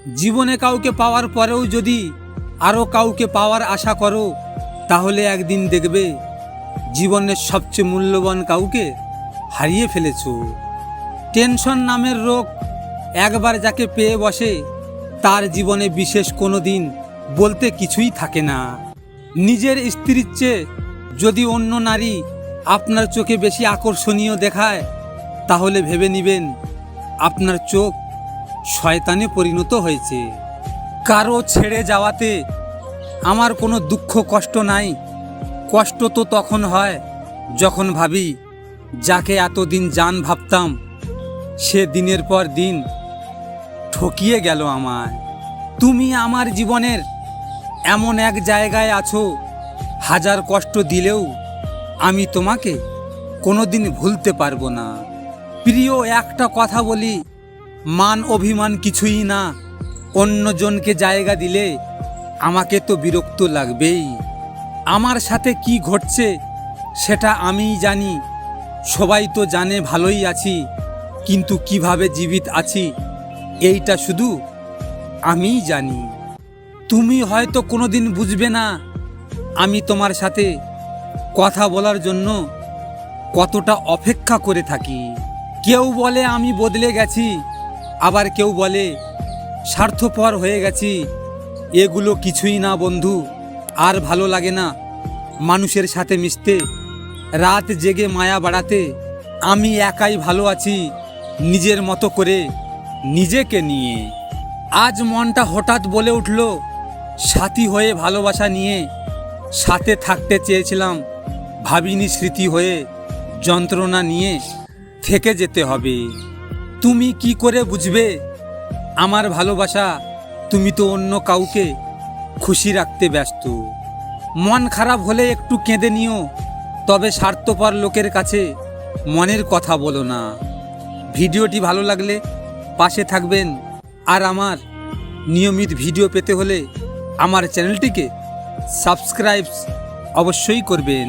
জীবনে কাউকে পাওয়ার পরেও যদি আরও কাউকে পাওয়ার আশা করো, তাহলে একদিন দেখবে জীবনের সবচেয়ে মূল্যবান কাউকে হারিয়ে ফেলেছো। টেনশন নামের রোগ একবার যাকে পেয়ে বসে, তার জীবনে বিশেষ কোনো দিন বলতে কিছুই থাকে না। নিজের স্ত্রীর চেয়ে যদি অন্য নারী আপনার চোখে বেশি আকর্ষণীয় দেখায়, তাহলে ভেবে নেবেন আপনার চোখ শয়তানে পরিণত হয়েছে। কারো ছেড়ে যাওয়াতে আমার কোনো দুঃখ কষ্ট নাই। কষ্ট তো তখন হয় যখন ভাবি যাকে এতদিন জান ভাবতাম, সে দিনের পর দিন ঠকিয়ে গেল আমায়। তুমি আমার জীবনের এমন এক জায়গায় আছো, হাজার কষ্ট দিলেও আমি তোমাকে কোনোদিন ভুলতে পারবো না। প্রিয়, একটা কথা বলি, মান অভিমান কিছুই না। অন্যজনকে জায়গা দিলে আমাকে তো বিরক্ত লাগবেই। আমার সাথে কি ঘটছে সেটা আমিই জানি। সবাই তো জানে ভালোই আছি, কিন্তু কিভাবে জীবিত আছি এইটা শুধু আমিই জানি। তুমি হয়তো কোনোদিন বুঝবে না আমি তোমার সাথে কথা বলার জন্য কতটা অপেক্ষা করে থাকি। কেউ বলে আমি বদলে গেছি, আবার কেউ বলে স্বার্থপর হয়ে গেছি। এগুলো কিছুই না বন্ধু। আর ভালো লাগে না মানুষের সাথে মিশতে, রাত জেগে মায়া বাড়াতে। আমি একাই ভালো আছি নিজের মতো করে, নিজেকে নিয়ে। আজ মনটা হঠাৎ বলে উঠল, সাথী হয়ে ভালোবাসা নিয়ে সাথে থাকতে চেয়েছিলাম, ভাবিনি স্মৃতি হয়ে যন্ত্রণা নিয়ে থেকে যেতে হবে। তুমি কি করে বুঝবে আমার ভালোবাসা? তুমি তো অন্য কাউকে খুশি রাখতে ব্যস্ত। মন খারাপ হলে একটু কেঁদে নিও, তবে স্বার্থপর লোকের কাছে মনের কথা বলো না। ভিডিওটি ভালো লাগলে পাশে থাকবেন, আর আমার নিয়মিত ভিডিও পেতে হলে আমার চ্যানেলটিকে সাবস্ক্রাইব অবশ্যই করবেন।